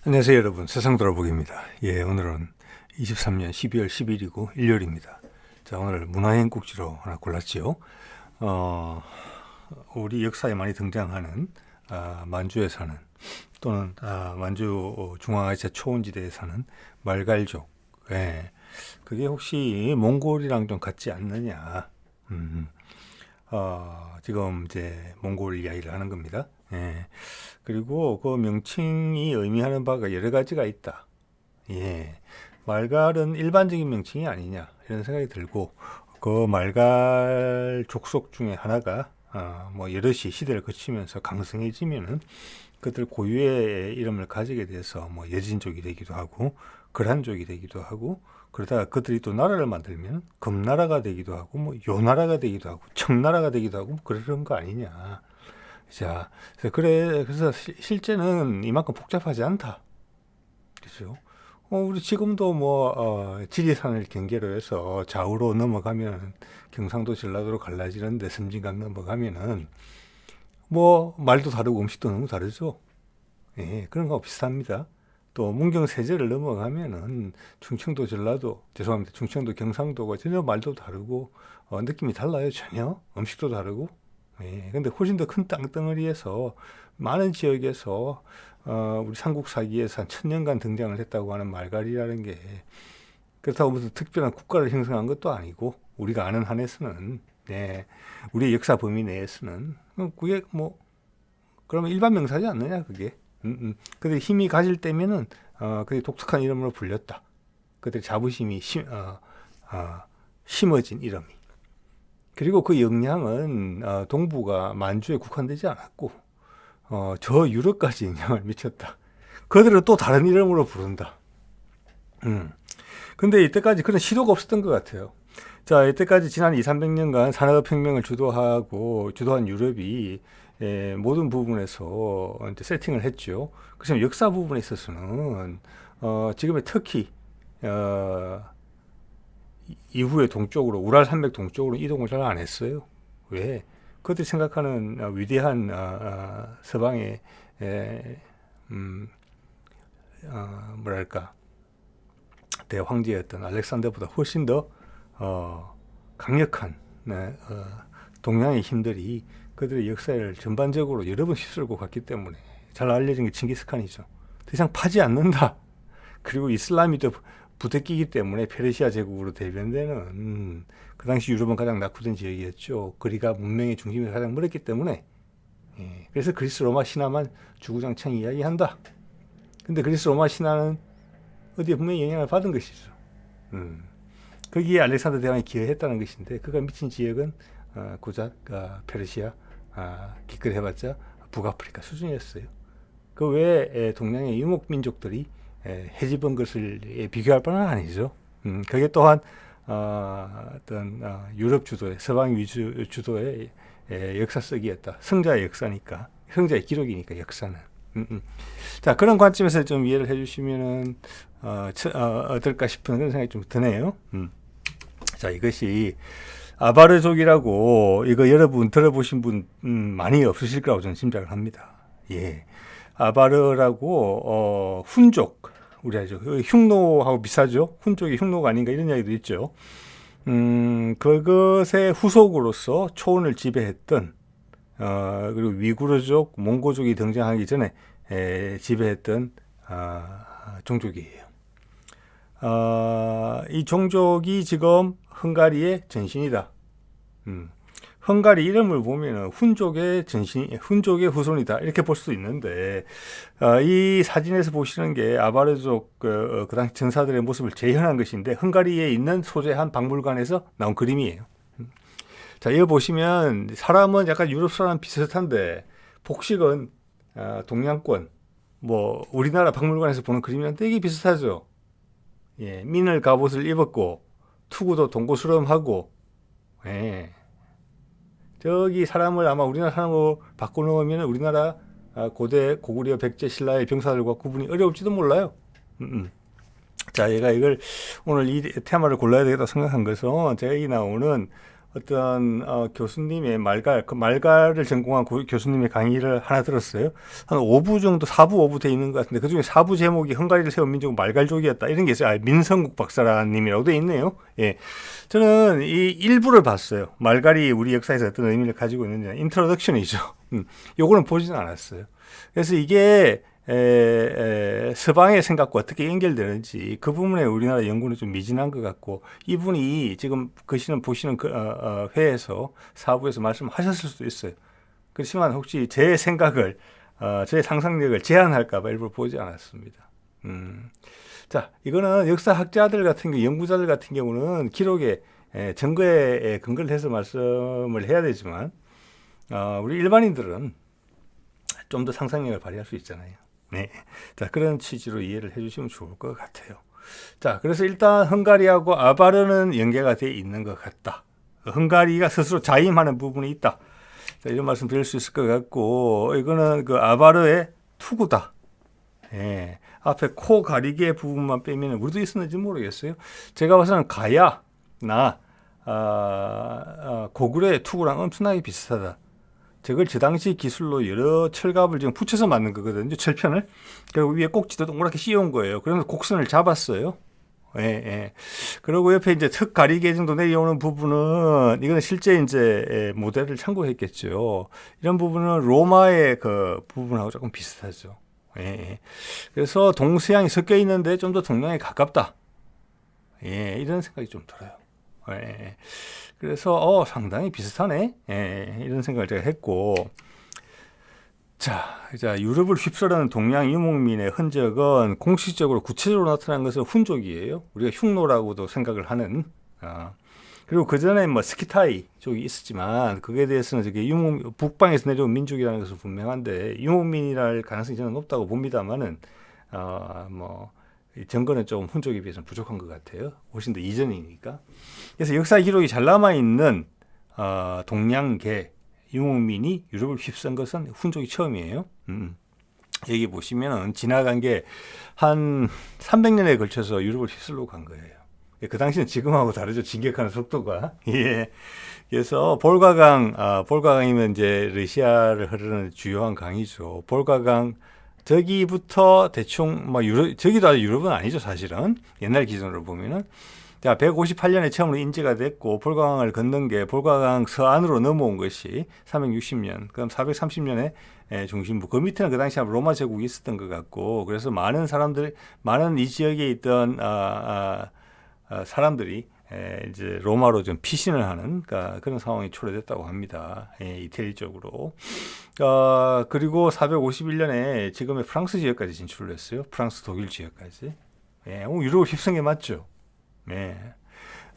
안녕하세요 여러분, 세상 돌아보기입니다. 오늘은 23년 12월 10일이고 일요일입니다. 자, 오늘 문화여행 꼭지로 하나 골랐지요. 우리 역사에 많이 등장하는 만주에 사는 또는 만주 중앙아시아 초원지대에 사는 말갈족. 그게 혹시 몽골이랑 좀 같지 않느냐. 지금 이제 몽골 이야기를 하는 겁니다. 그리고 그 명칭이 의미하는 바가 여러 가지가 있다. 말갈은 일반적인 명칭이 아니냐 이런 생각이 들고, 그 말갈 족속 중에 하나가 뭐 여럿이 시대를 거치면서 강성해지면은 그들 고유의 이름을 가지게 돼서 뭐 여진족이 되기도 하고 거란족이 되기도 하고, 그러다가 그들이 또 나라를 만들면 금나라가 되기도 하고 뭐 요나라가 되기도 하고 청나라가 되기도 하고 그런 거 아니냐. 자, 그래서 실제는 이만큼 복잡하지 않다. 그렇죠? 우리 지금도 지리산을 경계로 해서 좌우로 넘어가면 경상도 전라도로 갈라지는데 섬진강 넘어가면은 뭐 말도 다르고 음식도 너무 다르죠. 그런 거 비슷합니다. 또 문경세제를 넘어가면은 충청도 전라도, 죄송합니다, 충청도 경상도가 전혀 말도 다르고 느낌이 달라요. 전혀 음식도 다르고. 근데 훨씬 더 큰 땅덩어리에서 많은 지역에서 우리 삼국사기에서 한 1000년간 등장을 했다고 하는 말갈이라는 게, 그렇다고 무슨 특별한 국가를 형성한 것도 아니고 우리가 아는 한에서는, 우리의 역사 범위 내에서는 그게 뭐 그러면 일반 명사지 않느냐 그게. 근데 힘이 가질 때면은 그게 독특한 이름으로 불렸다. 그들의 자부심이 심어진 이름이. 그리고 그 영향은 동부가 만주에 국한되지 않았고 저 유럽까지 영향을 미쳤다. 그들은 또 다른 이름으로 부른다. 근데 이때까지 그런 시도가 없었던 것 같아요. 자, 이때까지 지난 200~300년간 산업혁명을 주도한 유럽이 모든 부분에서 이제 세팅을 했죠. 그래서 역사 부분에 있어서는 지금의 터키 이후에 동쪽으로, 우랄 산맥 동쪽으로 이동을 잘 안 했어요. 왜? 그들이 생각하는 위대한 서방의 뭐랄까 대황제였던 알렉산더보다 훨씬 더 강력한 동양의 힘들이 그들의 역사를 전반적으로 여러 번 휩쓸고 갔기 때문에 잘 알려진 게 칭기스칸이죠. 더 이상 파지 않는다. 그리고 이슬람이 또 부대끼기 때문에 페르시아 제국으로 대변되는 그 당시 유럽은 가장 낙후된 지역이었죠. 거리가 문명의 중심에서 가장 멀었기 때문에. 그래서 그리스 로마 신화만 주구장창 이야기한다. 근데 그리스 로마 신화는 어디에 분명히 영향을 받은 것이죠. 거기에 알렉산더 대왕이 기여했다는 것인데, 그가 미친 지역은 고작 페르시아, 기껏 해봤자 북아프리카 수준이었어요. 그 외에 동양의 유목민족들이 해집은 것을 비교할 바는 아니죠. 그게 또한 어떤 유럽 주도의, 서방 위주 주도의 역사적이었다. 성자의 역사니까, 성자의 기록이니까 역사는. 자, 그런 관점에서 좀 이해를 해주시면은 어떨까 싶은 그런 생각이 좀 드네요. 자, 이것이 아바르족이라고, 이거 여러분 들어보신 분 많이 없으실 거라고 저는 짐작을 합니다. 아바르라고 훈족, 우리 아죠, 흉노하고 비슷하죠. 훈족이 흉노가 아닌가 이런 이야기도 있죠. 그것의 후속으로서 초원을 지배했던 그리고 위구르족, 몽고족이 등장하기 전에 지배했던 종족이에요. 이 종족이 지금 헝가리의 전신이다. 헝가리 이름을 보면 훈족의 훈족의 후손이다 이렇게 볼 수도 있는데, 이 사진에서 보시는 게 아바르족 그 당시 전사들의 모습을 재현한 것인데, 헝가리에 있는 소재한 박물관에서 나온 그림이에요. 자, 이거 보시면 사람은 약간 유럽 사람 비슷한데 복식은 동양권, 뭐 우리나라 박물관에서 보는 그림이랑 되게 비슷하죠. 민을 갑옷을 입었고 투구도 동고스름하고, 저기 사람을 아마 우리나라 사람으로 바꿔놓으면 우리나라 고대 고구려 백제 신라의 병사들과 구분이 어려울지도 몰라요. 자, 얘가 이걸 오늘 이 테마를 골라야 되겠다 생각한 것은, 제가 이 나오는 어떤 교수님의 그 말갈을 전공한 교수님의 강의를 하나 들었어요. 한 5부 정도, 4부, 5부 돼 있는 것 같은데 그중에 4부 제목이 헝가리를 세운 민족은 말갈족이었다 이런 게 있어요. 민성국 박사님이라고 돼 있네요. 예, 저는 이 1부를 봤어요. 말갈이 우리 역사에서 어떤 의미를 가지고 있느냐, 인트로덕션이죠. 요거는 보지는 않았어요. 그래서 이게 서방의 생각과 어떻게 연결되는지 그 부분에 우리나라 연구는 좀 미진한 것 같고, 이분이 지금 보시는 회에서 사부에서 말씀하셨을 수도 있어요. 그렇지만 혹시 제 생각을 제 상상력을 제한할까 봐 일부러 보지 않았습니다. 자, 이거는 역사학자들 같은 경우, 연구자들 같은 경우는 기록에 증거에 근거를 해서 말씀을 해야 되지만 우리 일반인들은 좀 더 상상력을 발휘할 수 있잖아요. 네. 자, 그런 취지로 이해를 해주시면 좋을 것 같아요. 자, 그래서 일단 헝가리하고 아바르는 연계가 되어 있는 것 같다. 헝가리가 스스로 자임하는 부분이 있다. 자, 이런 말씀 드릴 수 있을 것 같고, 이거는 그 아바르의 투구다. 예. 앞에 코 가리개 부분만 빼면 우리도 있었는지 모르겠어요. 제가 봐서는 가야나 고구려의 투구랑 엄청나게 비슷하다. 저걸 저 당시 기술로 여러 철갑을 지금 붙여서 만든 거거든요. 철편을. 그리고 위에 꼭지도 동그랗게 씌운 거예요. 그러면서 곡선을 잡았어요. 예, 예. 그리고 옆에 이제 턱 가리개 정도 내려오는 부분은 이거는 실제 이제 모델을 참고했겠죠. 이런 부분은 로마의 그 부분하고 조금 비슷하죠. 예, 예. 그래서 동서양이 섞여 있는데 좀 더 동양에 가깝다. 예, 이런 생각이 좀 들어요. 예. 그래서 상당히 비슷하네. 예, 이런 생각을 제가 했고, 자, 유럽을 휩쓸어는 동양 유목민의 흔적은 공식적으로 구체적으로 나타난 것은 훈족이에요. 우리가 흉노라고도 생각을 하는. 그리고 그 전에 뭐 스키타이 쪽이 있었지만 그에 대해서는 저게 북방에서 내려온 민족이라는 것은 분명한데 유목민이랄 가능성이 저는 높다고 봅니다만은 뭐 증거는 좀 훈족에 비해서는 부족한 것 같아요. 훨씬 더 이전이니까. 그래서 역사 기록이 잘 남아있는 동양계 유목민이 유럽을 휩쓴 것은 훈족이 처음이에요. 여기 보시면은 지나간 게 한 300년에 걸쳐서 유럽을 휩쓸고 간 거예요. 그 당시는 지금하고 다르죠. 진격하는 속도가. 예. 그래서 볼가강이면 이제 러시아를 흐르는 주요한 강이죠. 볼가강 저기부터 대충 저기도 아주 유럽은 아니죠, 사실은. 옛날 기준으로 보면은. 자, 158년에 처음으로 인지가 됐고 볼가강을 건넌 게 볼가강 서안으로 넘어온 것이 360년, 그럼 430년에 중심부. 그 밑에는 그 당시 로마 제국이 있었던 것 같고, 그래서 많은 이 지역에 있던 사람들이 이제 로마로 좀 피신을 하는 그런 상황이 초래됐다고 합니다. 이태리 쪽으로. 그리고 451년에 지금의 프랑스 지역까지 진출을 했어요. 프랑스 독일 지역까지. 유럽을 휩쓴 게 맞죠.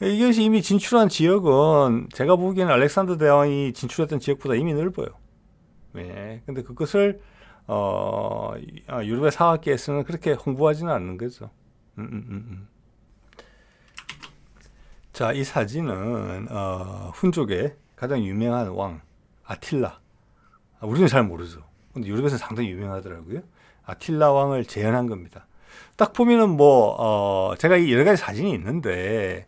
이것이 이미 진출한 지역은 제가 보기에는 알렉산더 대왕이 진출했던 지역보다 이미 넓어요. 근데 그것을 유럽의 사학계에서는 그렇게 홍보하지는 않는 거죠. 자, 이 사진은 훈족의 가장 유명한 왕 아틸라. 우리는 잘 모르죠. 근데 유럽에서는 상당히 유명하더라고요. 아틸라 왕을 재현한 겁니다. 딱 보면은 제가 여러 가지 사진이 있는데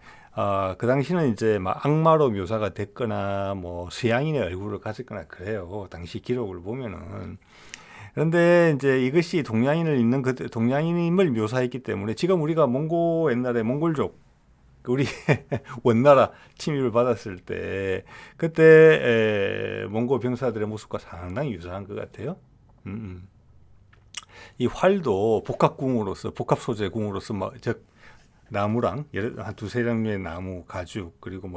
그 당시는 이제 막 악마로 묘사가 됐거나 서양인의 얼굴을 가졌거나 그래요. 당시 기록을 보면은. 그런데 이제 이것이 동양인임을 묘사했기 때문에 지금 우리가 옛날에 몽골족 우리 원나라 침입을 받았을 때 그때 몽골 병사들의 모습과 상당히 유사한 것 같아요. 이 활도 복합 소재 궁으로서 즉 나무랑 한 두세 종류의 나무, 가죽, 그리고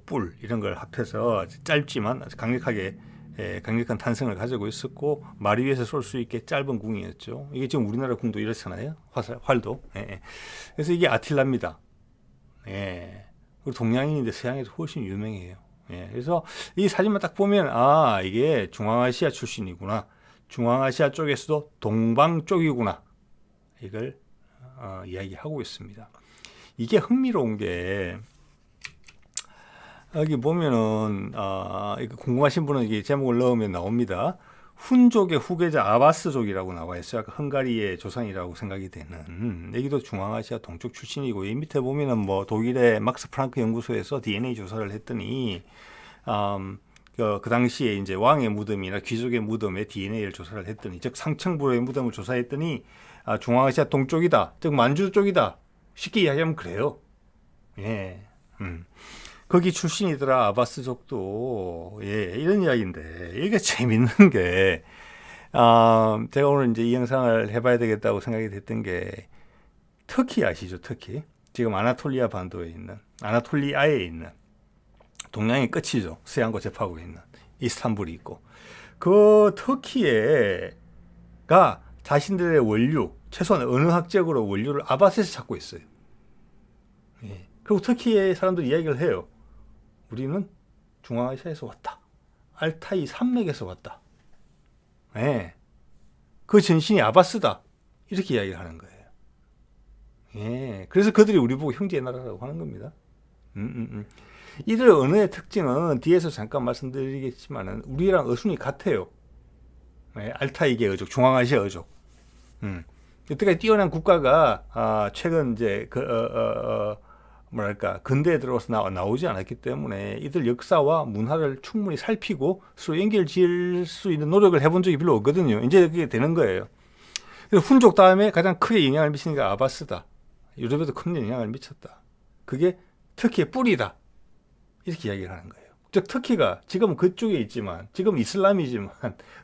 뿔 이런 걸 합해서 짧지만 아주 강력한 탄성을 가지고 있었고 말 위에서 쏠 수 있게 짧은 궁이었죠. 이게 지금 우리나라 궁도 이렇잖아요. 활도. 그래서 이게 아틸라입니다. 그리고 동양인인데 서양에서 훨씬 유명해요. 그래서 이 사진만 딱 보면 이게 중앙아시아 출신이구나. 중앙아시아 쪽에서도 동방 쪽이구나. 이걸 이야기하고 있습니다. 이게 흥미로운 게 여기 보면은 이거 궁금하신 분은 이게 제목을 넣으면 나옵니다. 훈족의 후계자 아바스족이라고 나와 있어요. 아까 헝가리의 조상이라고 생각이 되는. 여기도 중앙아시아 동쪽 출신이고, 이 밑에 보면은 뭐 독일의 막스 프랑크 연구소에서 DNA 조사를 했더니 그 당시에 이제 왕의 무덤이나 귀족의 무덤에 DNA를 조사를 했더니, 즉 상층부의 무덤을 조사했더니 중앙아시아 동쪽이다, 즉 만주 쪽이다, 쉽게 이야기하면 그래요. 예. 거기 출신이더라, 아바스족도. 예, 이런 이야기인데, 이게 재밌는 게, 제가 오늘 이제 이 영상을 해봐야 되겠다고 생각이 됐던 게, 터키 아시죠, 터키? 지금 아나톨리아 반도에 있는, 아나톨리아에 있는, 동양의 끝이죠. 서양과 접하고 있는, 이스탄불이 있고. 그 터키가 자신들의 원료, 최소한 언어학적으로 원료를 아바스에서 찾고 있어요. 예. 그리고 터키의 사람들이 이야기를 해요. 우리는 중앙아시아에서 왔다. 알타이 산맥에서 왔다. 예. 그 전신이 아바스다. 이렇게 이야기를 하는 거예요. 예. 그래서 그들이 우리 보고 형제의 나라라고 하는 겁니다. 이들 언어의 특징은 뒤에서 잠깐 말씀드리겠지만 우리랑 어순이 같아요. 예. 알타이계 어족, 중앙아시아 어족. 여태까지 뛰어난 국가가 최근 이제 뭐랄까 근대에 들어와서 나오지 않았기 때문에 이들 역사와 문화를 충분히 살피고 서로 연결 지을 수 있는 노력을 해본 적이 별로 없거든요. 이제 그게 되는 거예요. 그래서 훈족 다음에 가장 크게 영향을 미치는 게 아바스다. 유럽에도 큰 영향을 미쳤다. 그게 터키의 뿌리다. 이렇게 이야기를 하는 거예요. 즉 터키가 지금은 그쪽에 있지만, 지금 이슬람이지만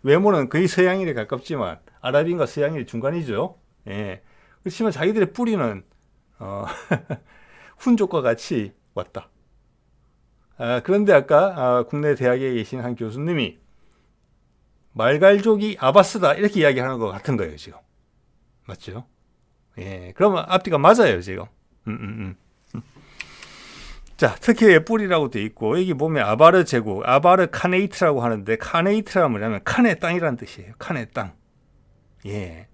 외모는 거의 서양인에 가깝지만 아랍인과 서양인의 중간이죠. 예. 그렇지만 자기들의 뿌리는 훈족과 같이 왔다. 그런데 아까 국내 대학에 계신 한 교수님이 말갈족이 아바스다 이렇게 이야기하는 것 같은 거예요, 지금. 맞죠? 예, 그러면 앞뒤가 맞아요, 지금. 자, 터키의 뿌리라고 돼 있고, 여기 보면 아바르 제국, 아바르 카네이트라고 하는데, 카네이트가 뭐냐면 칸의 땅이라는 뜻이에요. 칸의 땅. 예.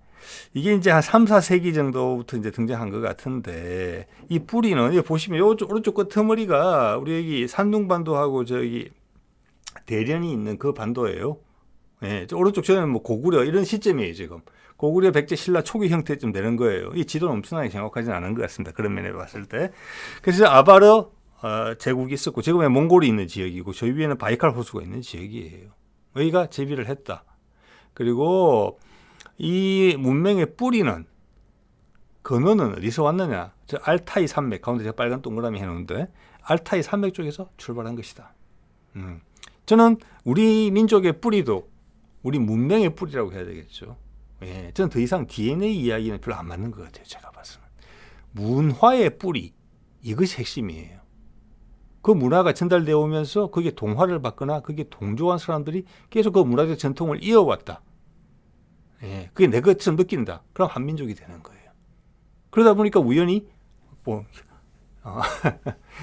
이게 이제 한 3, 4세기 정도부터 이제 등장한 것 같은데, 이 뿌리는, 여기 보시면 오른쪽 끝머리가 우리 여기 산둥반도하고 저기 대련이 있는 그 반도예요. 예, 오른쪽 저는 뭐 고구려 이런 시점이에요, 지금. 고구려 백제 신라 초기 형태쯤 되는 거예요. 이 지도는 엄청나게 정확하지는 않은 것 같습니다. 그런 면에 봤을 때. 그래서 아바르 제국이 있었고, 지금의 몽골이 있는 지역이고, 저 위에는 바이칼 호수가 있는 지역이에요. 여기가 제비를 했다. 그리고 이 문명의 뿌리는, 근원은 어디서 왔느냐? 저 알타이 산맥, 가운데 제가 빨간 동그라미 해놓은데, 알타이 산맥 쪽에서 출발한 것이다. 저는 우리 민족의 뿌리도 우리 문명의 뿌리라고 해야 되겠죠. 예, 저는 더 이상 DNA 이야기는 별로 안 맞는 것 같아요. 제가 봐서는. 문화의 뿌리, 이것이 핵심이에요. 그 문화가 전달되어 오면서 그게 동화를 받거나 그게 동조한 사람들이 계속 그 문화적 전통을 이어왔다. 예, 그게 내 것처럼 느낀다. 그럼 한민족이 되는 거예요. 그러다 보니까 우연히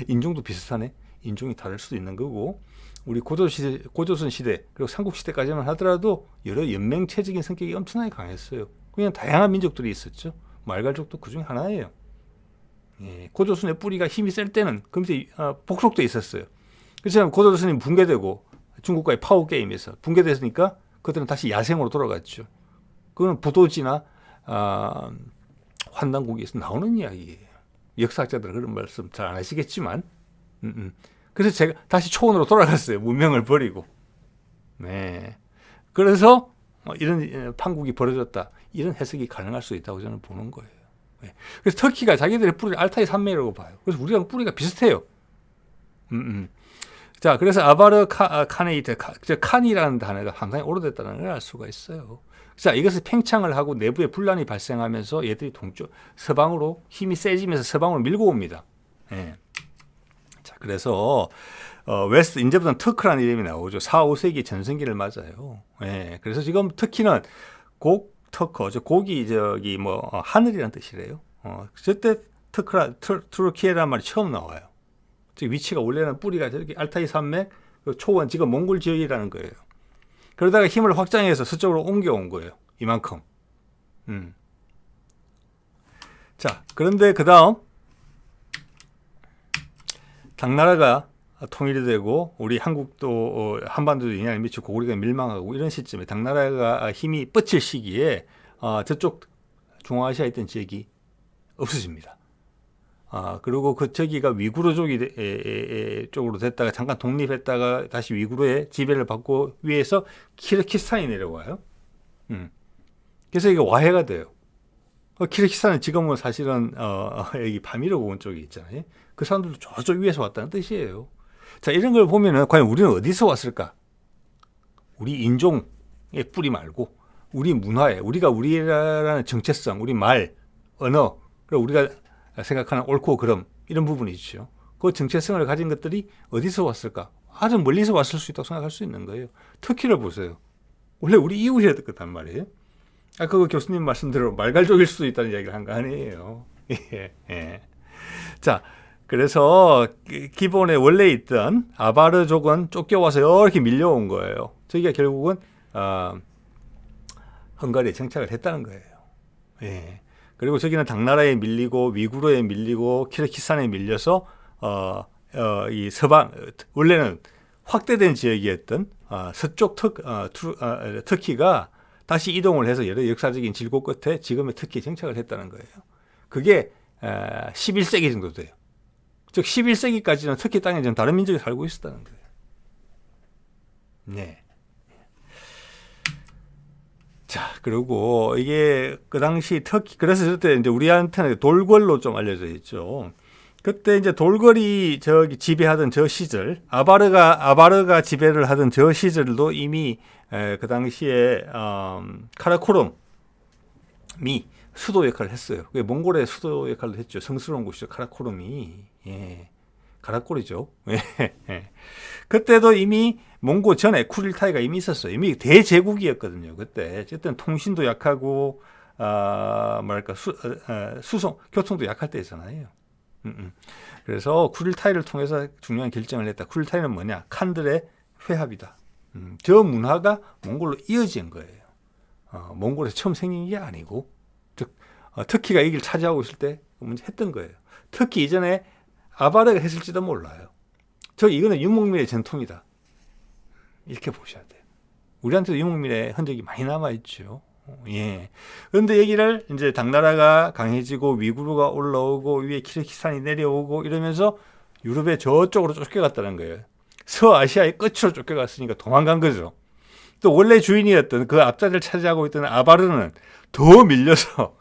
인종도 비슷하네. 인종이 다를 수도 있는 거고, 우리 고조선 시대 그리고 삼국시대까지만 하더라도 여러 연맹체적인 성격이 엄청나게 강했어요. 그냥 다양한 민족들이 있었죠. 말갈족도 그 중에 하나예요. 예, 고조선의 뿌리가 힘이 셀 때는 그 밑에 복속도 있었어요. 그래서 고조선이 붕괴되고 중국과의 파워 게임에서 붕괴됐으니까 그들은 다시 야생으로 돌아갔죠. 그건 부도지나 환단고기에서 나오는 이야기예요. 역사학자들은 그런 말씀 잘 안 하시겠지만, 그래서 제가 다시 초원으로 돌아갔어요. 문명을 버리고. 네. 그래서 이런 판국이 벌어졌다. 이런 해석이 가능할 수 있다고 저는 보는 거예요. 네. 그래서 터키가 자기들의 뿌리를 알타이 산맥이라고 봐요. 그래서 우리랑 뿌리가 비슷해요. 자, 그래서 아바르 카네이트, 칸이라는 단어가 상당히 오래됐다는 걸 알 수가 있어요. 자, 이것을 팽창을 하고 내부에 분란이 발생하면서 얘들이 서방으로 힘이 세지면서 서방으로 밀고 옵니다. 네. 자, 그래서 웨스트 이제부터는 터크라는 이름이 나오죠. 4, 5세기 전성기를 맞아요. 예, 그래서 지금 터키는 터커, 곡이 저기 뭐 하늘이라는 뜻이래요. 저때 트루키에라는 말이 처음 나와요. 즉 위치가 원래는 뿌리가 저렇게 알타이 산맥, 초원 지금 몽골 지역이라는 거예요. 그러다가 힘을 확장해서 서쪽으로 옮겨온 거예요. 이만큼. 자, 그런데 그 다음 당나라가 통일이 되고 우리 한국도 한반도도 영향을 미치고 우리가 밀망하고 이런 시점에 당나라가 힘이 뻗칠 시기에 저쪽 중앙아시아에 있던 지역이 없어집니다. 그리고 그 저기가 위구르족이 쪽으로 됐다가 잠깐 독립했다가 다시 위구르의 지배를 받고 위에서 키르기스탄이 내려와요. 그래서 이게 와해가 돼요. 키르기스탄은 지금은 사실은 여기 바미르 고원 쪽에 있잖아요. 그 사람들도 저쪽 위에서 왔다는 뜻이에요. 자, 이런 걸 보면은 과연 우리는 어디서 왔을까? 우리 인종의 뿌리 말고 우리 문화에 우리가 우리라는 정체성, 우리 말, 언어, 그리고 우리가 생각하는 옳고 그름 이런 부분이 있죠. 그 정체성을 가진 것들이 어디서 왔을까? 아주 멀리서 왔을 수 있다고 생각할 수 있는 거예요. 터키를 보세요. 원래 우리 이웃이었단 말이에요. 아까 그 교수님 말씀대로 말갈족일 수도 있다는 이야기를 한 거 아니에요. 예. 자, 그래서 기본에 원래 있던 아바르족은 쫓겨와서 이렇게 밀려온 거예요. 저기가 결국은 헝가리에 정착을 했다는 거예요. 예. 그리고 저기는 당나라에 밀리고 위구르에 밀리고 키르기스탄에 밀려서 이 서방 원래는 확대된 지역이었던 서쪽 터키가 다시 이동을 해서 여러 역사적인 질고 끝에 지금의 터키에 정착을 했다는 거예요. 그게 11세기 정도 돼요. 즉 11세기까지는 터키 땅에 좀 다른 민족이 살고 있었다는 거예요. 네. 자, 그리고 이게 그 당시 터키, 그래서 그때 이제 우리한테는 돌궐로 좀 알려져 있죠. 그때 이제 돌궐이 저기 지배하던 저 시절, 아바르가 지배를 하던 저 시절도 이미 그 당시에 카라코름이 수도 역할을 했어요. 그게 몽골의 수도 역할을 했죠. 성스러운 곳이죠. 카라코름이. 예. 가라꼬리죠. 예. 그때도 이미 몽고 전에 쿠릴타이가 이미 있었어요. 이미 대제국이었거든요. 그때 어쨌든 통신도 약하고 뭐랄까 수송 교통도 약할 때잖아요. 그래서 쿠릴타이를 통해서 중요한 결정을 했다. 쿠릴타이는 뭐냐? 칸들의 회합이다. 저 문화가 몽골로 이어진 거예요. 몽골에서 처음 생긴 게 아니고, 즉 터키가 이 길 차지하고 있을 때 먼저 했던 거예요. 터키 이전에 아바르가 했을지도 몰라요. 이거는 유목민의 전통이다. 이렇게 보셔야 돼요. 우리한테도 유목민의 흔적이 많이 남아있죠. 예. 그런데 여기를 이제 당나라가 강해지고 위구르가 올라오고 위에 키르기스탄이 내려오고 이러면서 유럽의 저쪽으로 쫓겨갔다는 거예요. 서아시아의 끝으로 쫓겨갔으니까 도망간 거죠. 또 원래 주인이었던 그 앞자리를 차지하고 있던 아바르는 더 밀려서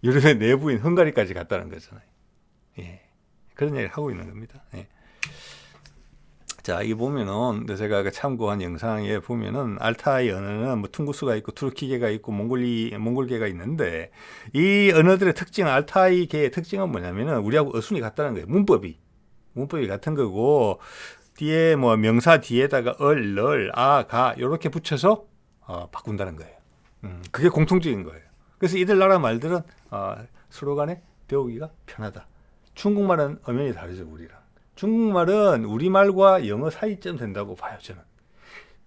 유럽의 내부인 헝가리까지 갔다는 거잖아요. 예. 그런 얘기를 하고 있는 겁니다. 예. 자, 이 보면은 제가 참고한 영상에 보면은 알타이 언어는 뭐 퉁구스가 있고 투르키계가 있고 몽골계가 있는데 이 언어들의 특징, 알타이계의 특징은 뭐냐면은 우리하고 어순이 같다는 거예요. 문법이 같은 거고 뒤에 뭐 명사 뒤에다가 얼, 널, 가 이렇게 붙여서 바꾼다는 거예요. 그게 공통적인 거예요. 그래서 이들 나라 말들은 서로 간에 배우기가 편하다. 중국말은 엄연히 다르죠, 우리랑. 중국말은 우리말과 영어 사이쯤 된다고 봐요, 저는.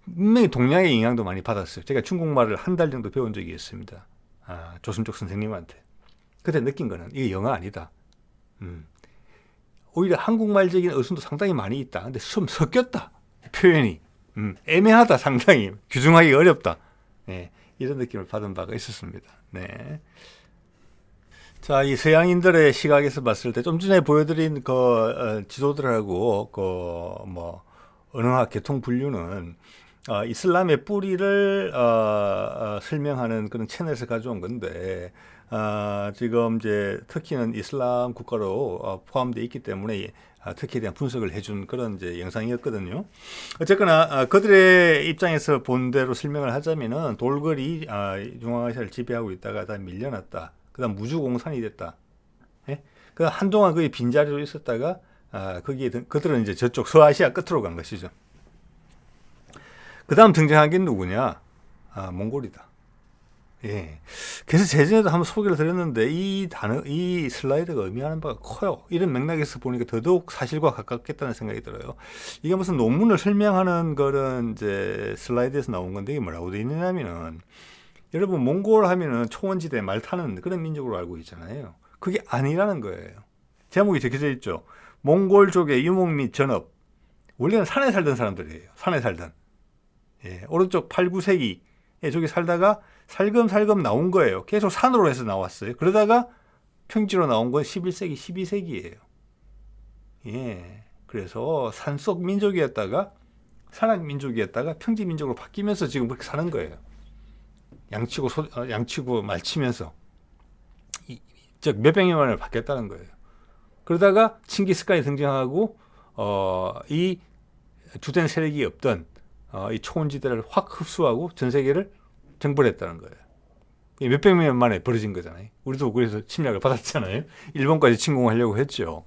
분명히 동양의 영향도 많이 받았어요. 제가 중국말을 한 달 정도 배운 적이 있습니다. 조선족 선생님한테. 그때 느낀 거는 이게 영어 아니다. 오히려 한국말적인 어순도 상당히 많이 있다. 근데 좀 섞였다. 표현이. 애매하다, 상당히. 규정하기 어렵다. 네, 이런 느낌을 받은 바가 있었습니다. 네. 자, 이 서양인들의 시각에서 봤을 때 좀 전에 보여드린 지도들하고 언어학 계통 분류는 이슬람의 뿌리를 설명하는 그런 채널에서 가져온 건데 지금 이제 터키는 이슬람 국가로 포함되어 있기 때문에 터키에 대한 분석을 해준 그런 이제 영상이었거든요. 어쨌거나 그들의 입장에서 본 대로 설명을 하자면은 돌궐이 중앙아시아를 지배하고 있다가 다 밀려났다. 그다음 무주공산이 됐다. 예? 그 한동안 거기 빈자리로 있었다가 거기에 그들은 이제 저쪽 서아시아 끝으로 간 것이죠. 그다음 등장한 게 누구냐? 몽골이다. 예. 그래서 제전에도 한번 소개를 드렸는데 이 슬라이드가 의미하는 바가 커요. 이런 맥락에서 보니까 더더욱 사실과 가깝겠다는 생각이 들어요. 이게 무슨 논문을 설명하는 그런 이제 슬라이드에서 나온 건데 이게 뭐라고 되어 있느냐면은 여러분 몽골 하면은 초원지대 말 타는 그런 민족으로 알고 있잖아요. 그게 아니라는 거예요. 제목이 적혀져 있죠. 몽골족의 유목 및 전업, 원래는 산에 살던 사람들이에요. 산에 살던. 예, 오른쪽 8, 9세기 저기 살다가 살금살금 나온 거예요. 계속 산으로 해서 나왔어요. 그러다가 평지로 나온 건 11세기, 12세기예요. 예, 그래서 산속 민족이었다가 산악 민족이었다가 평지 민족으로 바뀌면서 지금 그렇게 사는 거예요. 양치고 말치면서 즉 몇백년 만에 바뀌었다는 거예요. 그러다가 칭기스칸이 등장하고 이 주된 세력이 없던 이 초원지대를 확 흡수하고 전 세계를 정벌했다는 거예요. 몇백 년 만에 벌어진 거잖아요. 우리도 그래서 침략을 받았잖아요. 일본까지 침공하려고 했죠.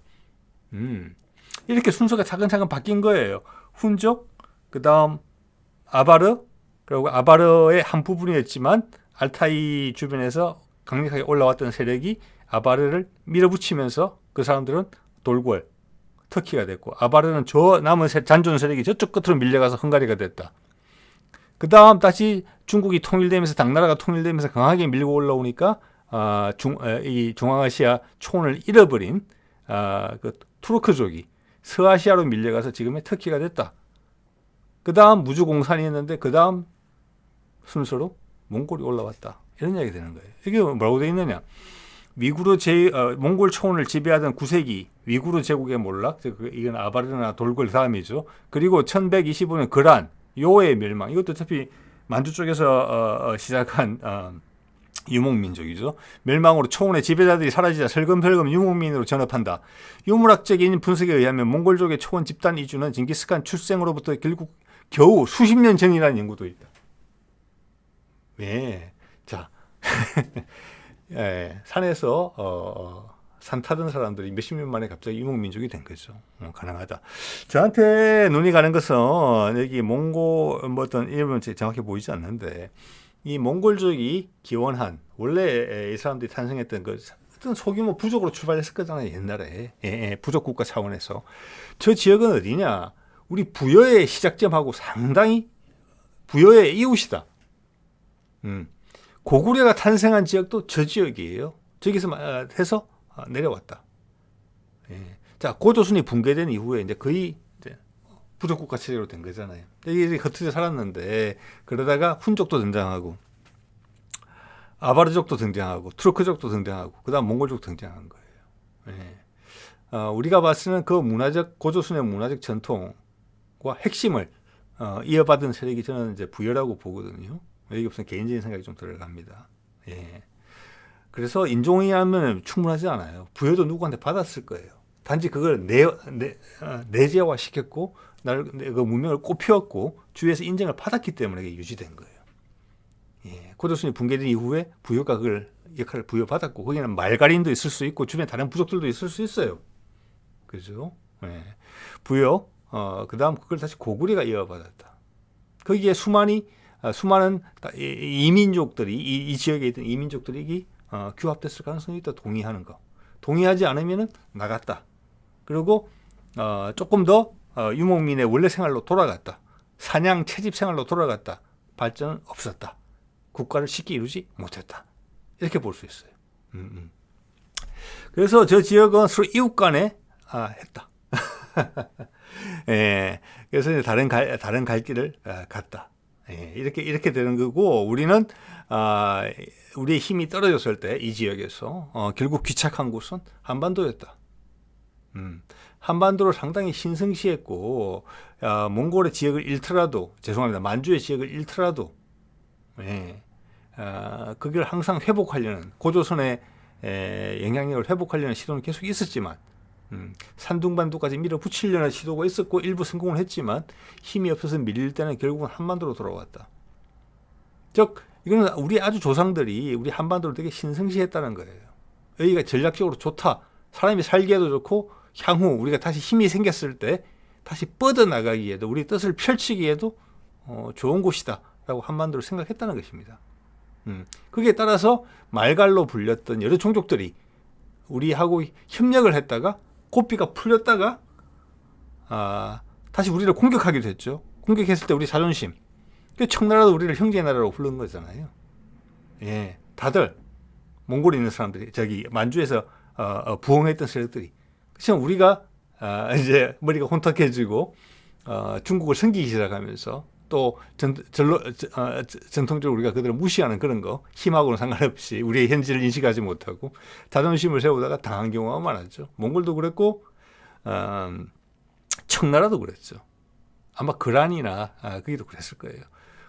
이렇게 순서가 차근차근 바뀐 거예요. 훈족, 그 다음 아바르, 그리고 아바르의 한 부분이었지만 알타이 주변에서 강력하게 올라왔던 세력이 아바르를 밀어붙이면서 그 사람들은 돌궐, 터키가 됐고, 아바르는 저 남은 잔존 세력이 저쪽 끝으로 밀려가서 헝가리가 됐다. 그 다음 다시 중국이 통일되면서 당나라가 통일되면서 강하게 밀고 올라오니까 이 중앙아시아 초원을 잃어버린 그 투르크족이 서아시아로 밀려가서 지금의 터키가 됐다. 그 다음 무주공산이었는데 그 다음 순서로 몽골이 올라왔다. 이런 이야기가 되는 거예요. 이게 뭐라고 되어 있느냐. 몽골 초원을 지배하던 9세기 위구르 제국의 몰락, 이건 아바르나 돌궐 다음이죠. 그리고 1125년 거란, 요의 멸망, 이것도 어차피 만주 쪽에서 시작한 유목민족이죠. 멸망으로 초원의 지배자들이 사라지자 슬금슬금 유목민으로 전업한다. 유물학적인 분석에 의하면 몽골족의 초원 집단 이주는 징기스칸 출생으로부터 결국 겨우 수십 년 전이라는 연구도 있다. 네. 자, 예, 산에서 산 타던 사람들이 몇십 년 만에 갑자기 유목민족이 된 거죠. 가능하다. 저한테 눈이 가는 것은 여기 몽골 뭐 어떤 이름은 정확히 보이지 않는데 이 몽골족이 기원한 원래 이 사람들이 탄생했던 그 어떤 소규모 부족으로 출발했을 거잖아요. 옛날에 부족 국가 차원에서. 저 지역은 어디냐? 우리 부여의 시작점하고 상당히 부여의 이웃이다. 고구려가 탄생한 지역도 저 지역이에요. 저기서 해서 내려왔다. 예. 자, 고조선이 붕괴된 이후에 이제 거의 이제 부족국가 체제로 된 거잖아요. 이게 흩어져 살았는데 그러다가 훈족도 등장하고 아바르족도 등장하고 투르크족도 등장하고 그다음 몽골족 등장한 거예요. 예. 우리가 봤을 때는 그 고조선의 문화적 전통과 핵심을 이어받은 세력이 저는 이제 부여라고 보거든요. 여기 무슨 개인적인 생각이 좀 들어갑니다. 예. 그래서 인종이 하면 충분하지 않아요. 부여도 누구한테 받았을 거예요. 단지 그걸 내재화 시켰고, 그 문명을 꽃피웠고, 주위에서 인정을 받았기 때문에 이게 유지된 거예요. 예. 고조선이 붕괴된 이후에 부여가 그걸 역할을 부여받았고, 거기는 말가린도 있을 수 있고, 주변에 다른 부족들도 있을 수 있어요. 그죠? 예. 부여, 그 다음 그걸 다시 고구려가 이어받았다. 거기에 수많은 이민족들이 이 지역에 있던 이민족들이 규합됐을 가능성이 있다. 동의하는 거. 동의하지 않으면 나갔다. 그리고 조금 더 유목민의 원래 생활로 돌아갔다. 사냥 채집 생활로 돌아갔다. 발전은 없었다. 국가를 쉽게 이루지 못했다. 이렇게 볼 수 있어요. 그래서 저 지역은 서로 이웃 간에 했다. 예, 그래서 이제 다른 갈 길을 갔다. 예, 이렇게 되는 거고, 우리는, 우리의 힘이 떨어졌을 때 이 지역에서, 결국 귀착한 곳은 한반도였다. 한반도를 상당히 신성시했고, 몽골의 지역을 잃더라도, 죄송합니다. 만주의 지역을 잃더라도, 예, 그걸 항상 회복하려는, 고조선의 영향력을 회복하려는 시도는 계속 있었지만, 산둥반도까지 밀어붙이려는 시도가 있었고 일부 성공을 했지만 힘이 없어서 밀릴 때는 결국은 한반도로 돌아왔다. 즉 이거는 우리 아주 조상들이 우리 한반도를 되게 신성시했다는 거예요. 여기가 전략적으로 좋다. 사람이 살기에도 좋고 향후 우리가 다시 힘이 생겼을 때 다시 뻗어나가기에도 우리 뜻을 펼치기에도 좋은 곳이다 라고 한반도를 생각했다는 것입니다. 거기에 따라서 말갈로 불렸던 여러 종족들이 우리하고 협력을 했다가 고삐가 풀렸다가 다시 우리를 공격하기도 했죠. 공격했을 때 우리 자존심. 청나라도 우리를 형제의 나라로 부른 거잖아요. 예, 다들 몽골에 있는 사람들이 저기 만주에서 부흥했던 세력들이. 그렇지만 우리가 이제 머리가 혼탁해지고 중국을 섬기기 시작하면서 또 전통적으로 우리가 그들을 무시하는 그런 거, 힘하고는 상관없이 우리의 현지를 인식하지 못하고 자존심을 세우다가 당한 경우가 많았죠. 몽골도 그랬고 청나라도 그랬죠. 아마 거란이나 거기도 그랬을 거예요.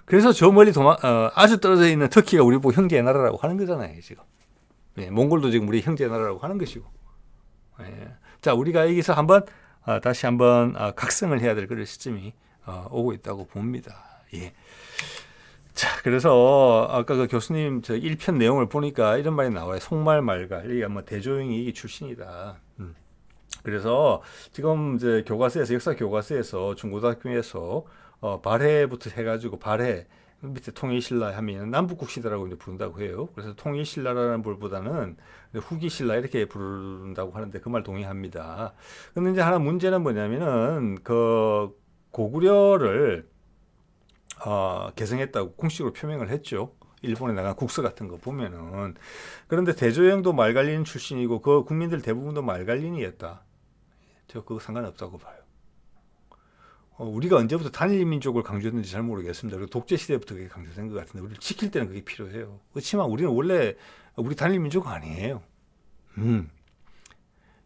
그래서 저 멀리 아주 떨어져 있는 터키가 우리 보고 형제 나라라고 하는 거잖아요, 지금. 예, 몽골도 지금 우리 형제 나라라고 하는 것이고. 예. 자, 우리가 여기서 다시 한번 각성을 해야 될 그런 시점이 오고 있다고 봅니다. 예. 자, 그래서 아까 그 교수님 저 1편 내용을 보니까 이런 말이 나와요. 속말 말갈. 이게 뭐 대조영이 이게 출신이다. 그래서 지금 이제 교과서에서 역사 교과서에서 중고등학교에서 발해부터 해가지고 발해 밑에 통일신라 하면 남북국 시대라고 이제 부른다고 해요. 그래서 통일신라라는 말보다는 후기신라 이렇게 부른다고 하는데 그 말 동의합니다. 근데 이제 하나 문제는 뭐냐면은 그 고구려를 개성했다고 공식으로 표명을 했죠. 일본에 나간 국서 같은 거 보면은. 그런데 대조영도 말갈린 출신이고 그 국민들 대부분도 말갈린이었다. 저 그거 상관없다고 봐요. 우리가 언제부터 단일민족을 강조했는지 잘 모르겠습니다. 그리고 독재 시대부터 그게 강조된 것 같은데 우리를 지킬 때는 그게 필요해요. 그렇지만 우리는 원래 우리 단일민족 아니에요.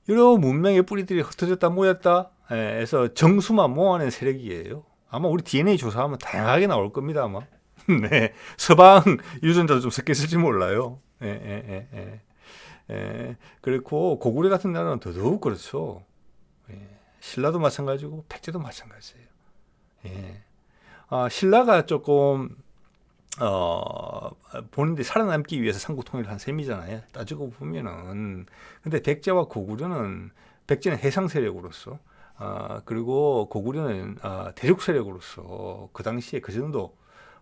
여러 문명의 뿌리들이 흩어졌다 모였다 해서 정수만 모아낸 세력이에요. 아마 우리 DNA 조사하면 다양하게 나올 겁니다. 아마. 네, 서방 유전자도 좀 섞여 있을지 몰라요. 그리고 고구려 같은 나라는 더더욱 그렇죠. 신라도 마찬가지고 백제도 마찬가지예요. 예. 신라가 조금 본인들이 살아남기 위해서 삼국 통일을 한 셈이잖아요. 따지고 보면은. 근데 백제와 고구려는 백제는 해상 세력으로서 그리고 고구려는 대륙 세력으로서 그 당시에 그 정도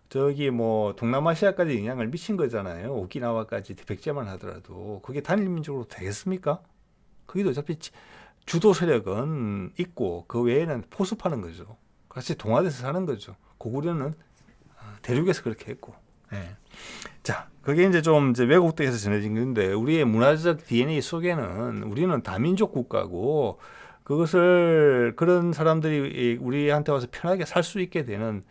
저기 뭐 동남아시아까지 영향을 미친 거잖아요. 오키나와까지 백제만 하더라도 그게 단일민족으로 되겠습니까? 거기도 어차피 주도 세력은 있고 그 외에는 포섭하는 거죠. 같이 동아돼서 사는 거죠. 고구려는 대륙에서 그렇게 했고. 예. 자, 그게 이제 좀 이제 외국에서 전해진 건데 우리의 문화적 DNA 속에는 우리는 다민족 국가고 그것을 그런 사람들이 우리한테 와서 편하게 살 수 있게 되는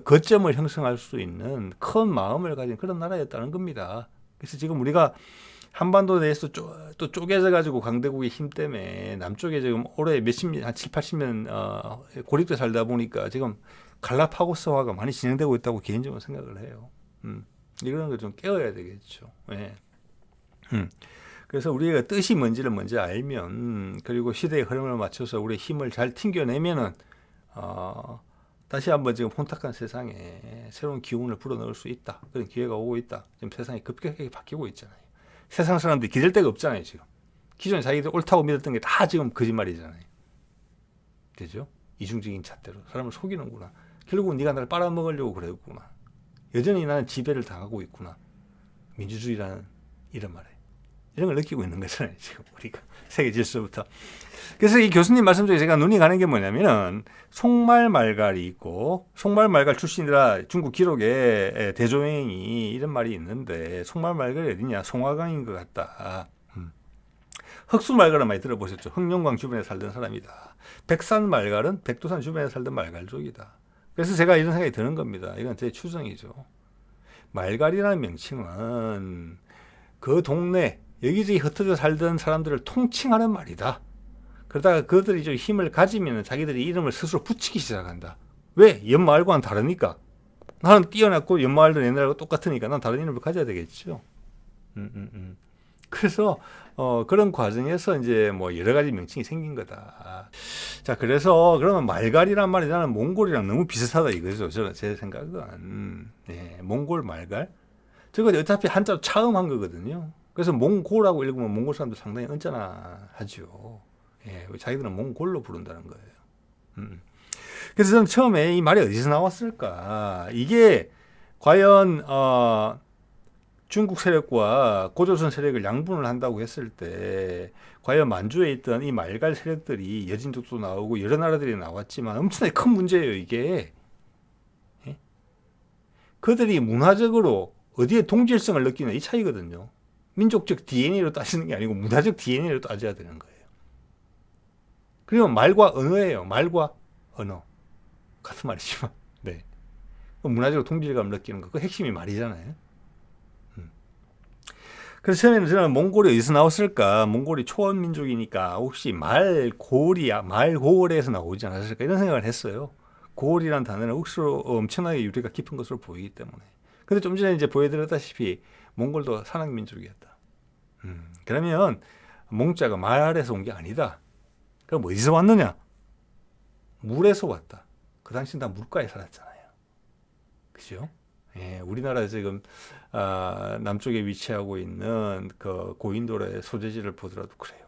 거점을 형성할 수 있는 큰 마음을 가진 그런 나라였다는 겁니다. 그래서 지금 우리가 한반도 내에서 또 쪼개져 가지고 강대국의 힘 때문에 남쪽에 지금 올해 몇십 년, 한 7, 80년 고립돼 살다 보니까 지금 갈라파고스화가 많이 진행되고 있다고 개인적으로 생각을 해요. 이런 걸 좀 깨워야 되겠죠. 네. 그래서 우리가 뜻이 뭔지를 먼저 알면 그리고 시대의 흐름을 맞춰서 우리의 힘을 잘 튕겨내면은 다시 한번 지금 혼탁한 세상에 새로운 기운을 불어넣을 수 있다. 그런 기회가 오고 있다. 지금 세상이 급격하게 바뀌고 있잖아요. 세상 사람들이 기댈 데가 없잖아요. 지금 기존에 자기들 옳다고 믿었던 게 다 지금 거짓말이잖아요. 되죠? 이중적인 잣대로 사람을 속이는구나. 결국은 네가 나를 빨아먹으려고 그랬구나. 여전히 나는 지배를 당하고 있구나. 민주주의라는 이런 말에 이런 걸 느끼고 있는 거잖아요. 지금 우리가 세계 질서부터. 그래서 이 교수님 말씀 중에 제가 눈이 가는 게 뭐냐면은 속말 말갈이 있고 속말 말갈 출신이라 중국 기록에 대조행이 이런 말이 있는데 속말 말갈이 어디냐? 송화강인 것 같다. 흑수 말갈은 많이 들어보셨죠? 흑룡강 주변에 살던 사람이다. 백산 말갈은 백두산 주변에 살던 말갈족이다. 그래서 제가 이런 생각이 드는 겁니다. 이건 제 추정이죠. 말갈이라는 명칭은 그 동네 여기저기 흩어져 살던 사람들을 통칭하는 말이다. 그러다가 그들이 좀 힘을 가지면 자기들이 이름을 스스로 붙이기 시작한다. 왜? 옆마을과는 다르니까. 나는 뛰어났고 옆마을도 옛날하고 똑같으니까 난 다른 이름을 가져야 되겠죠. 그래서 그런 과정에서 이제 뭐 여러 가지 명칭이 생긴 거다. 자, 그래서 그러면 말갈이란 말이 나는 몽골이랑 너무 비슷하다 이거죠. 제 생각은. 네, 몽골 말갈. 저거 어차피 한자로 차음한 거거든요. 그래서 몽골하고 읽으면 몽골 사람들 상당히 언짢아하죠. 예, 자기들은 몽골로 부른다는 거예요. 그래서 저는 처음에 이 말이 어디서 나왔을까? 이게 과연 중국 세력과 고조선 세력을 양분을 한다고 했을 때 과연 만주에 있던 이 말갈 세력들이 여진족도 나오고 여러 나라들이 나왔지만 엄청나게 큰 문제예요. 이게 예? 그들이 문화적으로 어디에 동질성을 느끼는 이 차이거든요. 민족적 DNA로 따지는 게 아니고 문화적 DNA로 따져야 되는 거예요. 그리고 말과 언어예요. 말과 언어. 같은 말이지만. 네. 문화적으로 동질감을 느끼는 거, 그 핵심이 말이잖아요. 그래서 처음에는 저는 몽골이 어디서 나왔을까? 몽골이 초원 민족이니까 혹시 말고을에서 나오지 않았을까? 이런 생각을 했어요. 고을이라는 단어는 억수로 엄청나게 유래가 깊은 것으로 보이기 때문에. 근데 좀 전에 이제 보여드렸다시피 몽골도 산악 민족이었다. 그러면 몽자가 말에서 온 게 아니다. 그럼 어디서 왔느냐? 물에서 왔다. 그 당시는 다 물가에 살았잖아요. 그죠? 예, 우리나라 지금 남쪽에 위치하고 있는 그 고인돌의 소재지를 보더라도 그래요.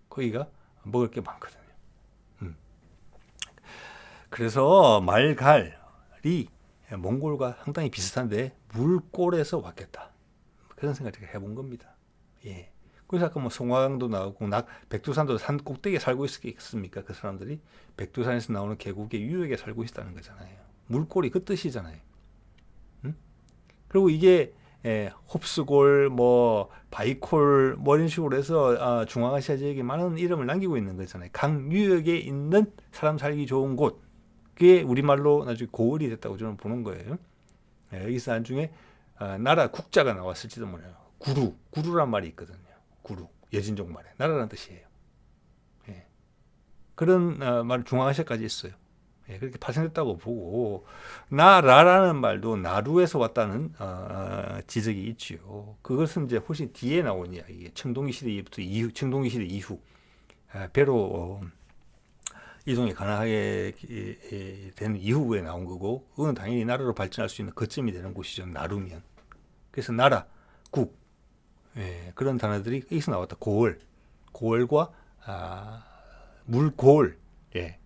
거기가 먹을 게 많거든요. 그래서 말갈이 몽골과 상당히 비슷한데 물골에서 왔겠다. 그런 생각을 제가 해본 겁니다. 예. 그래서 아까 뭐 송화강도 나오고 백두산도 산 꼭대기에 살고 있겠습니까? 그 사람들이 백두산에서 나오는 계곡의 유역에 살고 있다는 거잖아요. 물골이 그 뜻이잖아요. 그리고 이게 홉스골, 뭐 바이콜, 뭐 이런 식으로 해서 중앙아시아 지역에 많은 이름을 남기고 있는 거잖아요. 강 유역에 있는 사람 살기 좋은 곳, 그게 우리말로 나중에 고을이 됐다고 저는 보는 거예요. 여기서 나중에 나라 국자가 나왔을지도 몰라요. 구루란 말이 있거든요. 구루, 여진족 말에 나라라는 뜻이에요. 예. 그런 말 중앙아시아까지 있어요. 예, 그렇게 파생됐다고 보고 나라라는 말도 나루에서 왔다는 지적이 있지요. 그것은 이제 훨씬 뒤에 나온 이야기예요. 청동기 시대부터 청동기 시대 이후 배로 이동이 가능하게 된 이후에 나온 거고, 그건 당연히 나라로 발전할 수 있는 거점이 되는 곳이죠. 나루면. 그래서 나라, 국, 예, 그런 단어들이 여기서 나왔다. 고을과 물고을, 예.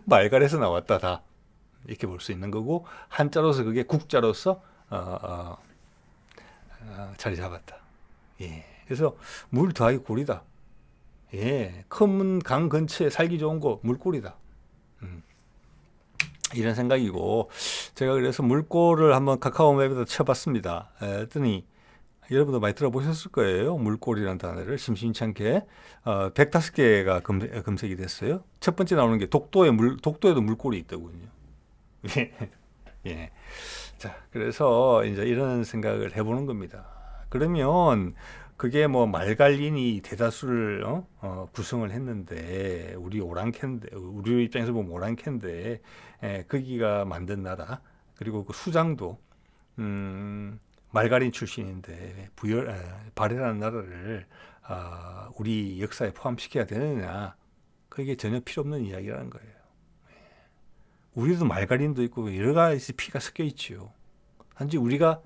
말갈에서 나왔다. 다 이렇게 볼 수 있는 거고, 한자로서 그게 국자로서 자리 잡았다. 예. 그래서 물 더하기 골이다. 예. 큰 강 근처에 살기 좋은 곳 물골이다. 이런 생각이고, 제가 그래서 물골을 한번 카카오맵에다 쳐봤습니다. 했더니 여러분도 많이 들어보셨을 거예요. 물골이라는 단어를 심심치 않게 105개가 검색이 됐어요. 첫 번째 나오는 게 독도에도 물골이 있더군요. 예. 자, 그래서 이제 이런 생각을 해보는 겁니다. 그러면 그게 뭐 말갈린이 대다수를 구성을 했는데 우리 입장에서 보면 오랑캐인데 거기가 만든 나라, 그리고 그 수장도 말갈인 출신인데 발해라는 나라를 우리 역사에 포함시켜야 되느냐? 그게 전혀 필요 없는 이야기라는 거예요. 우리도 말갈인도 있고 여러 가지 피가 섞여 있지요. 단지 우리가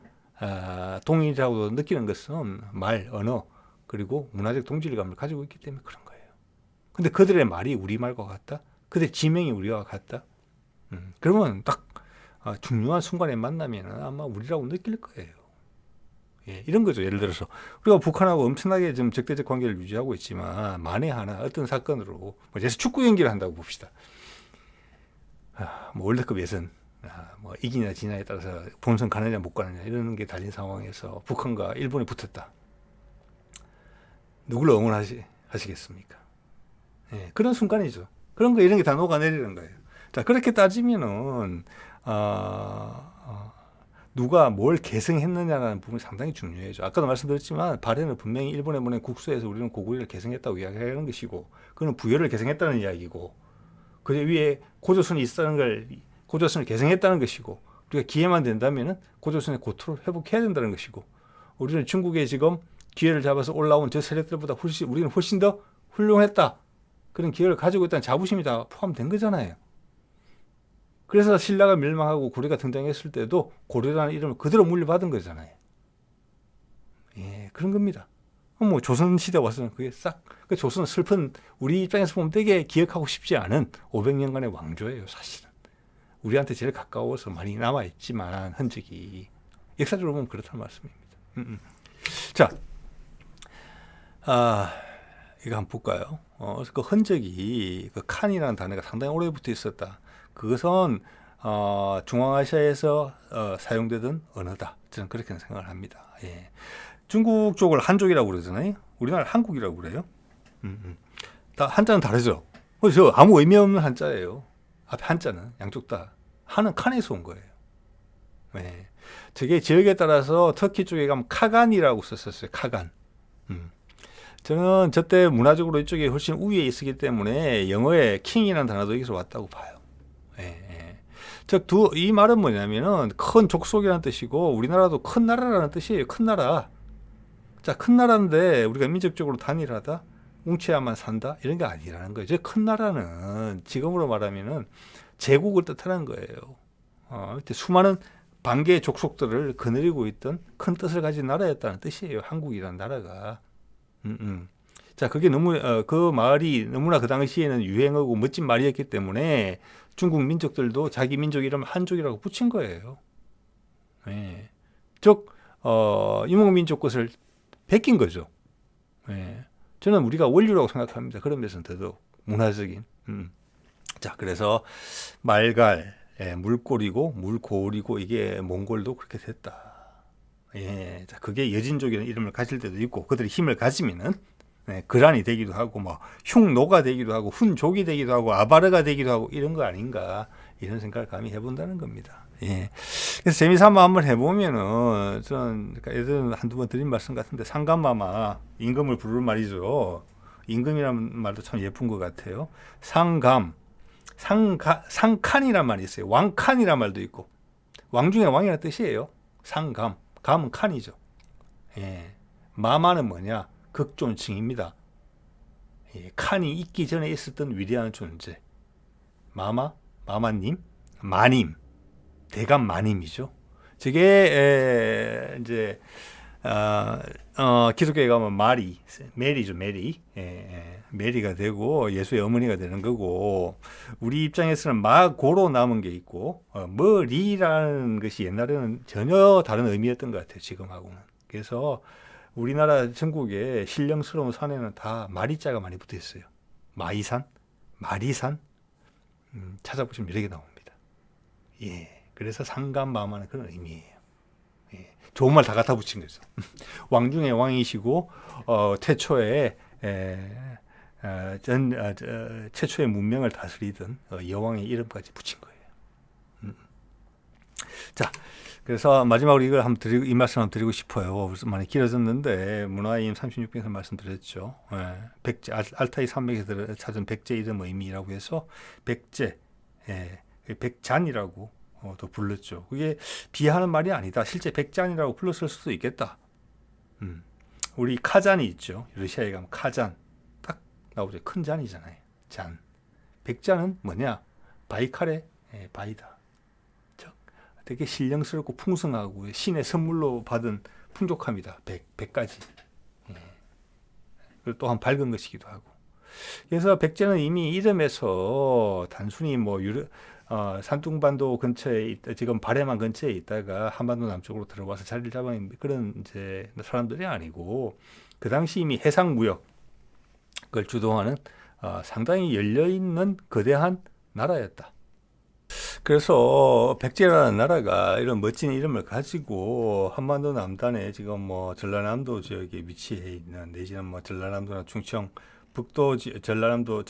동일이라고 느끼는 것은 말, 언어, 그리고 문화적 동질감을 가지고 있기 때문에 그런 거예요. 근데 그들의 말이 우리 말과 같다? 그들의 지명이 우리와 같다? 그러면 딱 중요한 순간에 만나면 아마 우리라고 느낄 거예요. 예, 이런 거죠. 예를 들어서 우리가 북한하고 엄청나게 좀 적대적 관계를 유지하고 있지만 만에 하나 어떤 사건으로 뭐 예를 축구 경기를 한다고 봅시다. 뭐 월드컵 예선 뭐 이기냐 지냐에 따라서 본선 가느냐 못 가느냐 이런 게 달린 상황에서 북한과 일본이 붙었다. 누굴 응원하시겠습니까? 예, 그런 순간이죠. 그런 거 이런 게 다 녹아내리는 거예요. 자, 그렇게 따지면은 누가 뭘 계승했느냐라는 부분이 상당히 중요해요. 아까도 말씀드렸지만 발해는 분명히 일본에 보낸 국서에서 우리는 고구려를 계승했다고 이야기하는 것이고, 그는 부여를 계승했다는 이야기고, 그 위에 고조선이 있다는 걸, 고조선을 계승했다는 것이고, 우리가 기회만 된다면은 고조선의 고토를 회복해야 된다는 것이고, 우리는 중국에 지금 기회를 잡아서 올라온 저 세력들보다 우리는 훨씬 더 훌륭했다. 그런 기회를 가지고 있다는 자부심이 다 포함된 거잖아요. 그래서 신라가 멸망하고 고려가 등장했을 때도 고려라는 이름을 그대로 물려받은 거잖아요. 예, 그런 겁니다. 뭐 조선 시대 와서는 그게 그 조선은 슬픈, 우리 입장에서 보면 되게 기억하고 싶지 않은 500년간의 왕조예요, 사실은. 우리한테 제일 가까워서 많이 남아있지만 흔적이 역사적으로 보면 그렇다는 말씀입니다. 자, 이거 한번 볼까요? 그 흔적이 그 칸이라는 단어가 상당히 오래부터 있었다. 그것은 중앙아시아에서 사용되던 언어다. 저는 그렇게 생각을 합니다. 예. 중국 쪽을 한족이라고 그러잖아요. 우리나라 한국이라고 그래요. 다 한자는 다르죠. 그래서 아무 의미 없는 한자예요. 앞에 한자는 양쪽 다 한은 칸에서 온 거예요. 네. 저게 지역에 따라서 터키 쪽에 가면 카간이라고 썼었어요. 카간. 저는 저때 문화적으로 이쪽에 훨씬 우위에 있었기 때문에 영어에 킹이라는 단어도 여기서 왔다고 봐요. 예, 예. 이 말은 뭐냐면은 큰 족속이라는 뜻이고 우리나라도 큰 나라라는 뜻이에요. 큰 나라. 자, 큰 나라인데 우리가 민족적으로 단일하다, 뭉쳐야만 산다 이런 게 아니라는 거예요. 큰 나라는 지금으로 말하면은 제국을 뜻하는 거예요. 수많은 반개의 족속들을 거느리고 있던 큰 뜻을 가진 나라였다는 뜻이에요. 한국이라는 나라가. 자, 그게 너무 그 말이 너무나 그 당시에는 유행하고 멋진 말이었기 때문에 중국 민족들도 자기 민족 이름 한족이라고 붙인 거예요. 예. 즉 유목민족 것을 베낀 거죠. 예. 저는 우리가 원류라고 생각합니다. 그런 면에서는 더더욱 문화적인. 자, 그래서 말갈, 물골이고 물고리고 이게 몽골도 그렇게 됐다. 예, 자, 그게 여진족이라는 이름을 가질 때도 있고 그들이 힘을 가지면은 그란이 되기도 하고 뭐 흉노가 되기도 하고 훈족이 되기도 하고 아바르가 되기도 하고 이런 거 아닌가 이런 생각을 감히 해본다는 겁니다. 예. 그래서 재미삼아 한번 해보면은 저는 예전에 한두 번 드린 말씀 같은데 상감마마 임금을 부르는 말이죠. 임금이라는 말도 참 예쁜 것 같아요. 상칸이란 말이 있어요. 왕칸이란 말도 있고 왕 중에 왕이라는 뜻이에요. 상감, 감은 칸이죠. 예. 마마는 뭐냐? 극존칭입니다. 예. 칸이 있기 전에 있었던 위대한 존재. 마마님, 마님, 대감 마님이죠. 저게 이제 기독교에 가면 메리죠, 메리. 메리가 되고 예수의 어머니가 되는 거고 우리 입장에서는 마고로 남은 게 있고 머리라는 것이 옛날에는 전혀 다른 의미였던 것 같아요. 지금하고는. 그래서 우리나라 전국에 신령스러운 산에는 다 마리자가 많이 붙어 있어요. 마이산, 마리산 찾아보시면 여러 개 나옵니다. 예, 그래서 상감마마는 그런 의미예요. 예, 좋은 말 다 갖다 붙인 거죠. 왕 중에 왕이시고 최초의 최초의 문명을 다스리던 여왕의 이름까지 붙인 거예요. 자, 그래서 마지막으로 이걸 이 말씀 한번 드리고 싶어요. 그래서 많이 길어졌는데 문화임 36편에서 말씀드렸죠. 백제 알타이 산맥에서 찾은 백제 이름 의미라고 해서 백제, 백잔이라고 또 불렀죠. 그게 비하하는 말이 아니다. 실제 백잔이라고 불렀을 수도 있겠다. 우리 카잔이 있죠. 러시아에 가면 카잔 딱 나오죠. 큰 잔이잖아요. 잔. 백잔은 뭐냐? 바이칼의 바이다. 되게 신령스럽고 풍성하고 신의 선물로 받은 풍족함이다. 100가지. 그리고 또한 밝은 것이기도 하고. 그래서 백제는 이미 이름에서 단순히 뭐 산둥반도 근처에 있다, 지금 바레만 근처에 있다가 한반도 남쪽으로 들어와서 자리를 잡은 그런 이제 사람들이 아니고 그 당시 이미 해상 무역을 주도하는 상당히 열려 있는 거대한 나라였다. 그래서 백제라는 나라가 이런 멋진 이름을 가지고 한반도 남단에 지금 뭐 전라남도 지역에 위치해 있는 내지는 뭐 전라남도나 충청 북도 전라도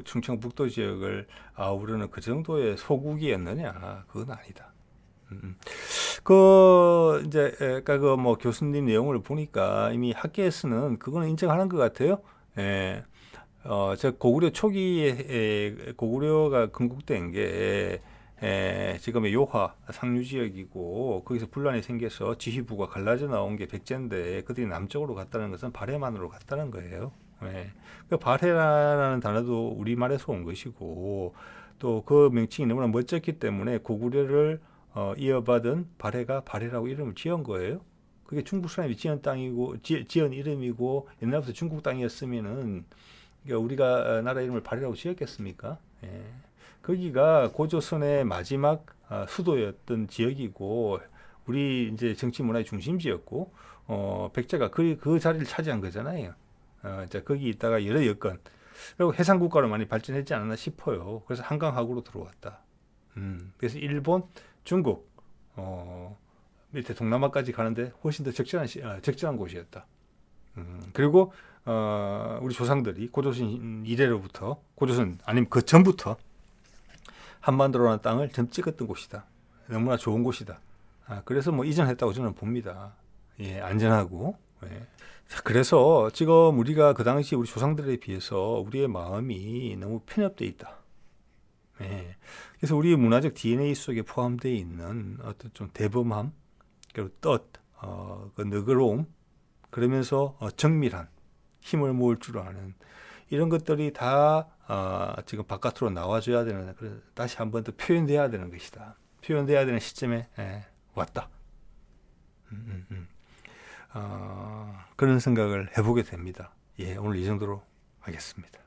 충청 북도 지역을 아우르는 그 정도의 소국이었느냐? 그건 아니다. 이제 아까 그 뭐 교수님 내용을 보니까 이미 학계에서는 그거는 인정하는 것 같아요. 저 고구려 초기에 고구려가 건국된 게 지금의 요하 상류 지역이고 거기서 분란이 생겨서 지휘부가 갈라져 나온 게 백제인데 그들이 남쪽으로 갔다는 것은 발해만으로 갔다는 거예요. 그 발해라는 단어도 우리말에서 온 것이고 또 그 명칭이 너무나 멋졌기 때문에 고구려를 이어받은 발해가 발해라고 이름을 지은 거예요. 그게 중국 사람이 지은 땅이고 지은 이름이고 옛날부터 중국 땅이었으면은 우리가 나라 이름을 발해라고 지었겠습니까? 거기가 고조선의 마지막 수도였던 지역이고 우리 이제 정치 문화의 중심지였고 백제가 그 자리를 차지한 거잖아요. 자, 거기 있다가 여러 여건 그리고 해상 국가로 많이 발전했지 않았나 싶어요. 그래서 한강하구로 들어왔다. 그래서 일본, 중국 밑에 동남아까지 가는데 훨씬 더 적절한 곳이었다. 그리고 우리 조상들이 고조선 이래로부터 고조선 아니면 그 전부터 한반도라는 땅을 점 찍었던 곳이다. 너무나 좋은 곳이다. 그래서 뭐 이전했다고 저는 봅니다. 예, 안전하고. 예. 자, 그래서 지금 우리가 그 당시 우리 조상들에 비해서 우리의 마음이 너무 편협되어 있다. 예. 그래서 우리 문화적 DNA 속에 포함되어 있는 어떤 좀 대범함, 그리고 그 너그러움, 그러면서 정밀한 힘을 모을 줄 아는 이런 것들이 다 지금 바깥으로 나와줘야 되는, 그래서 다시 한 번 더 표현돼야 되는 것이다. 표현돼야 되는 시점에 왔다. 그런 생각을 해보게 됩니다. 예, 오늘 이 정도로 하겠습니다.